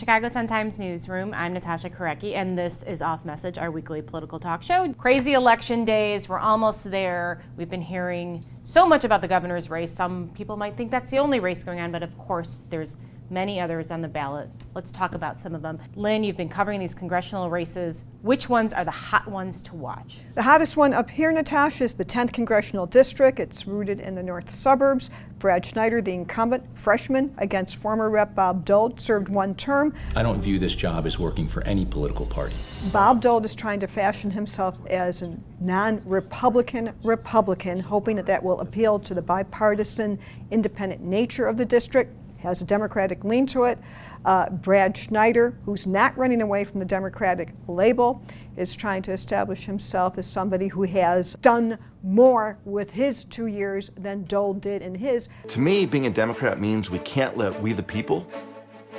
Chicago Sun-Times newsroom. I'm Natasha Korecki, and this is Off Message, our weekly political talk show. Crazy election days, we're almost there. We've been hearing so much about the governor's race. Some people might think that's the only race going on, but of course there's many others on the ballot. Let's talk about some of them. Lynn, you've been covering these congressional races. Which ones are the hot ones to watch? The hottest one up here, Natasha, is the 10th Congressional District. It's rooted in the north suburbs. Brad Schneider, the incumbent freshman against former Rep. Bob Dole, served one term. I don't view this job as working for any political party. Bob Dole is trying to fashion himself as a non-Republican Republican, hoping that will appeal to the bipartisan, independent nature of the district. Has a Democratic lean to it. Brad Schneider, who's not running away from the Democratic label, is trying to establish himself as somebody who has done more with his 2 years than Dole did in his. To me, being a Democrat means we can't let we the people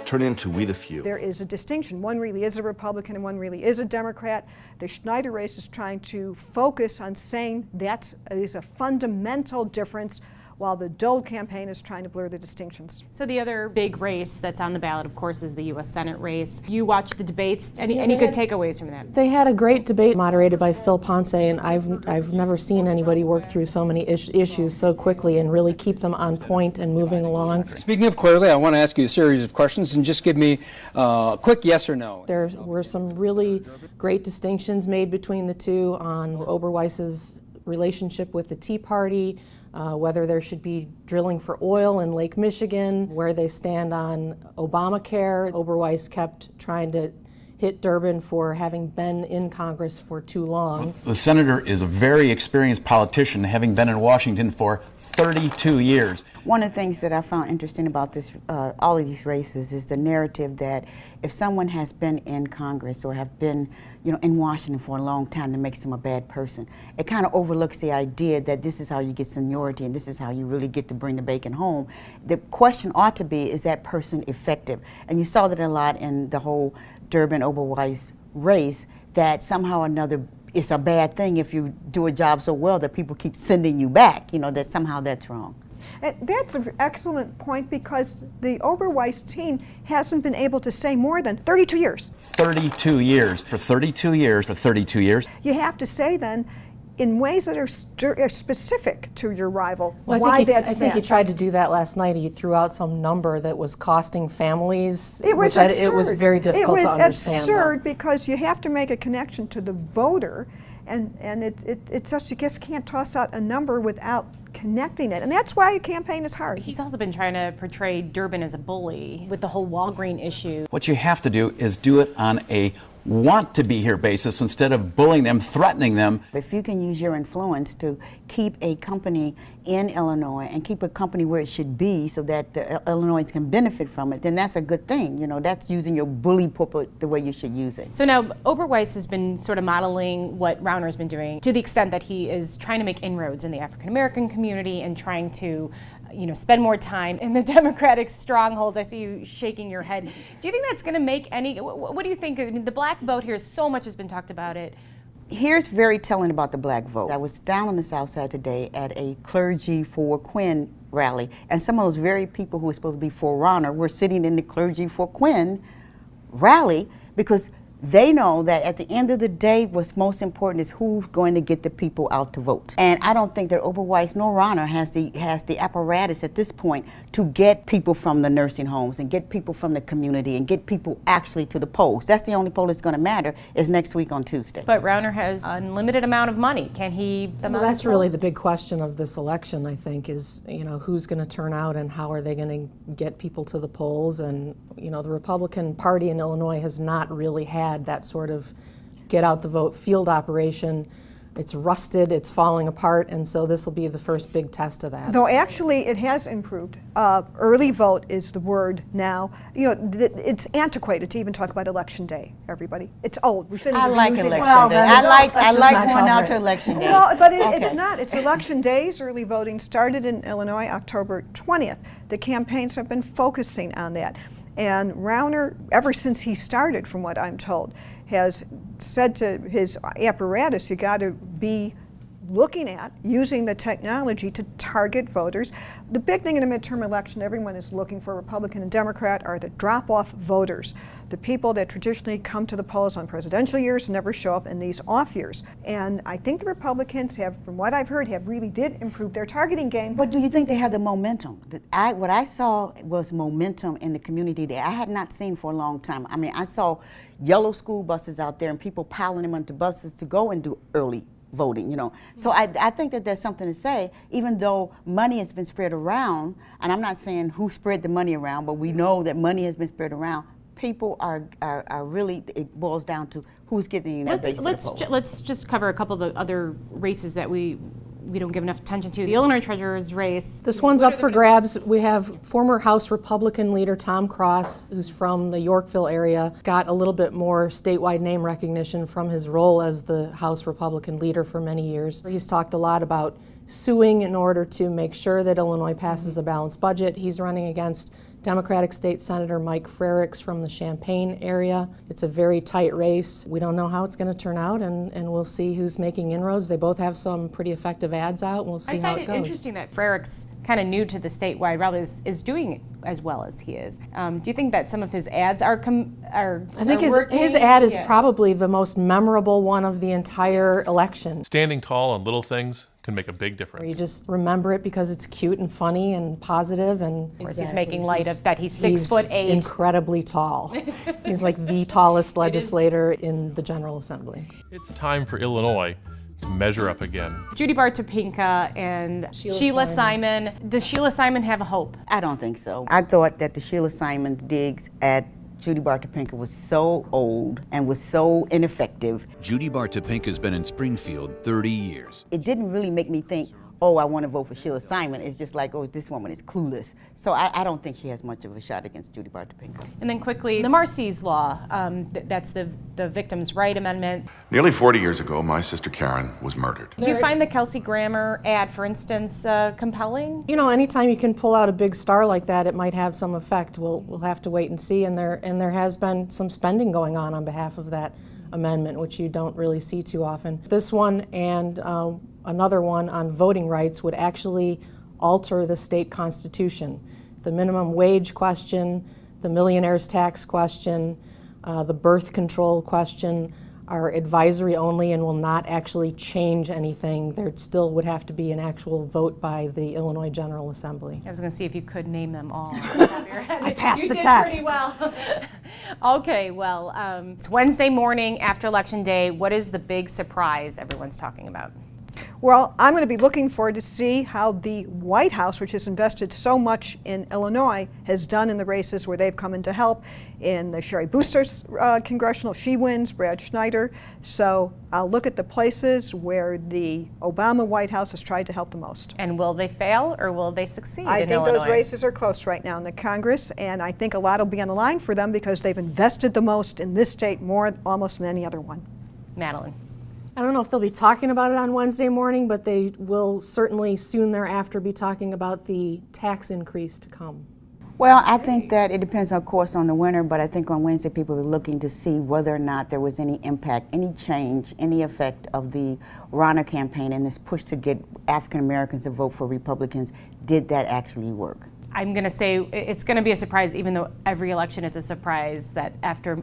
turn into we the few. There is a distinction. One really is a Republican and one really is a Democrat. The Schneider race is trying to focus on saying that is a fundamental difference, while the Dole campaign is trying to blur the distinctions. So the other big race that's on the ballot, of course, is the U.S. Senate race. You watched the debates. Any good takeaways from that? They had a great debate moderated by Phil Ponce, and I've never seen anybody work through so many issues so quickly and really keep them on point and moving along. Speaking of clearly, I want to ask you a series of questions and just give me a quick yes or no. There were some really great distinctions made between the two on Oberweis's relationship with the Tea Party, whether there should be drilling for oil in Lake Michigan, where they stand on Obamacare. Oberweis kept trying to hit Durbin for having been in Congress for too long. The senator is a very experienced politician, having been in Washington for 32 years. One of the things that I found interesting about this, all of these races, is the narrative that if someone has been in Congress or have been, in Washington for a long time, that makes them a bad person. It kind of overlooks the idea that this is how you get seniority and this is how you really get to bring the bacon home. The question ought to be, is that person effective? And you saw that a lot in the whole Durbin-Oberweis race, that somehow or another it's a bad thing if you do a job so well that people keep sending you back, that somehow that's wrong. And that's an excellent point, because the Oberweis team hasn't been able to say more than 32 years. 32 years. For 32 years. For 32 years. You have to say then, in ways that are specific to your rival, well, why I think he tried to do that last night. He threw out some number that was costing families. It was absurd. It was very difficult to understand. It was absurd because you have to make a connection to the voter, and it just, you just can't toss out a number without connecting it, and that's why a campaign is hard. He's also been trying to portray Durbin as a bully with the whole Walgreen issue. What you have to do is do it on a want to be here basis instead of bullying them, threatening them. If you can use your influence to keep a company in Illinois and keep a company where it should be so that the Illinois can benefit from it, then that's a good thing. That's using your bully pulpit the way you should use it. So now Oberweis has been sort of modeling what Rauner has been doing, to the extent that he is trying to make inroads in the African American community and trying to spend more time in the Democratic strongholds. I see you shaking your head. Do you think that's going to make any, what do you think? I mean, the black vote here, so much has been talked about it. Here's very telling about the black vote. I was down on the South Side today at a Clergy for Quinn rally, and some of those very people who were supposed to be for Rauner were sitting in the Clergy for Quinn rally, because they know that at the end of the day, what's most important is who's going to get the people out to vote. And I don't think that Oberweis nor Rauner has the apparatus at this point to get people from the nursing homes and get people from the community and get people actually to the polls. That's the only poll that's going to matter, is next week on Tuesday. But Rauner has an unlimited amount of money. Can he? Well, that's really the big question of this election, I think, is who's going to turn out and how are they going to get people to the polls. And the Republican Party in Illinois has not really had that sort of get out the vote field operation. It's rusted, it's falling apart, and so this will be the first big test of that. Though actually it has improved. Early vote is the word now. It's antiquated to even talk about election day, everybody. It's old. I like election day. I like going out to election day. Well, but it's not. It's election days. Early voting started in Illinois October 20th. The campaigns have been focusing on that. And Rauner, ever since he started, from what I'm told, has said to his apparatus, you got to be looking at using the technology to target voters. The big thing in a midterm election everyone is looking for, Republican and Democrat, are the drop-off voters, the people that traditionally come to the polls on presidential years and never show up in these off years. And I think the Republicans have, from what I've heard, really did improve their targeting game. But do you think they have the momentum? What I saw was momentum in the community that I had not seen for a long time. I mean, I saw yellow school buses out there and people piling them onto buses to go and do early voting, you know. So I think that there's something to say, even though money has been spread around, and I'm not saying who spread the money around, but we know that money has been spread around. People are really, it boils down to who's getting that base of the poll. Let's just cover a couple of the other races that we don't give enough attention to. The Illinois Treasurer's race. This one's up for grabs. We have former House Republican leader Tom Cross, who's from the Yorkville area, got a little bit more statewide name recognition from his role as the House Republican leader for many years. He's talked a lot about suing in order to make sure that Illinois passes a balanced budget. He's running against Democratic State Senator Mike Frerichs from the Champaign area. It's a very tight race. We don't know how it's going to turn out, and we'll see who's making inroads. They both have some pretty effective ads out, and we'll see how it goes. I find it interesting that Frerichs, kind of new to the statewide rally, is doing as well as he is. Do you think that some of his ads are I think working? his ad is probably the most memorable one of the entire election. Standing tall on little things can make a big difference. You just remember it because it's cute and funny and positive, and he's making light of that he's 6'8". Incredibly tall. He's like the tallest legislator in the General Assembly. It's time for Illinois to measure up again. Judy Bartopinka and Sheila Simon. Does Sheila Simon have a hope? I don't think so. I thought that the Sheila Simon digs at Judy Bartopinka was so old and was so ineffective. Judy Bartopinka's been in Springfield 30 years. It didn't really make me think, oh, I want to vote for Sheila Simon. It's just like, oh, this woman is clueless. So I don't think she has much of a shot against Judy Bartopinka. And then quickly, the Marcy's Law, that's the Victims' Right Amendment. Nearly 40 years ago, my sister Karen was murdered. Do you find the Kelsey Grammer ad, for instance, compelling? You know, anytime you can pull out a big star like that, it might have some effect. We'll have to wait and see. And there has been some spending going on behalf of that amendment, which you don't really see too often. This one and another one on voting rights would actually alter the state constitution. The minimum wage question, the millionaire's tax question, the birth control question are advisory only and will not actually change anything. There still would have to be an actual vote by the Illinois General Assembly. I was going to see if you could name them all. I passed the You test. did pretty well. Okay, well, it's Wednesday morning after Election Day. What is the big surprise everyone's talking about? Well, I'm going to be looking forward to see how the White House, which has invested so much in Illinois, has done in the races where they've come in to help. In the Sherry Booster's congressional, she wins, Brad Schneider. So I'll look at the places where the Obama White House has tried to help the most. And will they fail or will they succeed I in think Illinois? those races are close right now in the Congress, and I think a lot will be on the line for them because they've invested the most in this state, more almost than any other one. Madeleine. I don't know if they'll be talking about it on Wednesday morning, but they will certainly soon thereafter be talking about the tax increase to come. Well, I think that it depends, of course, on the winner, but I think on Wednesday people are looking to see whether or not there was any impact, any change, any effect of the Rauner campaign and this push to get African Americans to vote for Republicans. Did that actually work? I'm going to say it's going to be a surprise, even though every election it's a surprise that after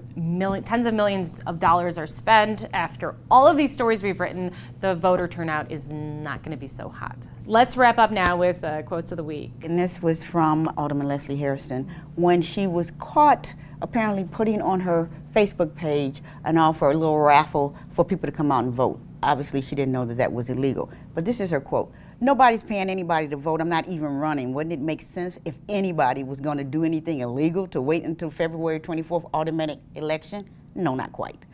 tens of millions of dollars are spent, after all of these stories we've written, the voter turnout is not going to be so hot. Let's wrap up now with quotes of the week. And this was from Alderman Leslie Hairston when she was caught apparently putting on her Facebook page an offer, a little raffle for people to come out and vote. Obviously, she didn't know that that was illegal. But this is her quote. Nobody's paying anybody to vote. I'm not even running. Wouldn't it make sense if anybody was going to do anything illegal to wait until February 24th automatic election? No, not quite.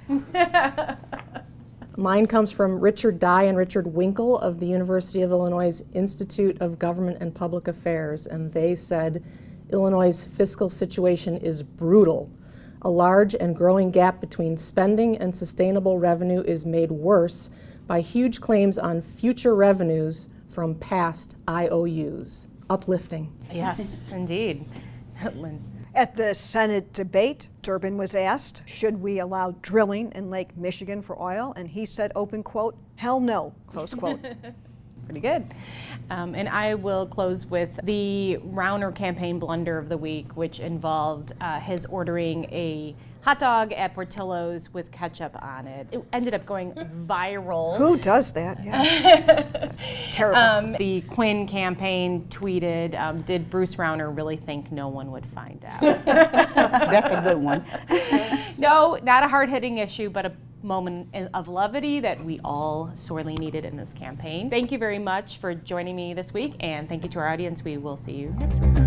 Mine comes from Richard Dye and Richard Winkle of the University of Illinois Institute of Government and Public Affairs, and they said, Illinois' fiscal situation is brutal. A large and growing gap between spending and sustainable revenue is made worse by huge claims on future revenues from past IOUs. Uplifting. Yes, indeed. Lynn. At the Senate debate, Durbin was asked, should we allow drilling in Lake Michigan for oil? And he said, open quote, hell no, close quote. Pretty good. And I will close with the Rauner campaign blunder of the week, which involved his ordering a hot dog at Portillo's with ketchup on it. It ended up going viral. Who does that? Yeah. Terrible. The Quinn campaign tweeted, did Bruce Rauner really think no one would find out? That's a good one. No, not a hard-hitting issue, but a moment of levity that we all sorely needed in this campaign. Thank you very much for joining me this week, and thank you to our audience. We will see you next week.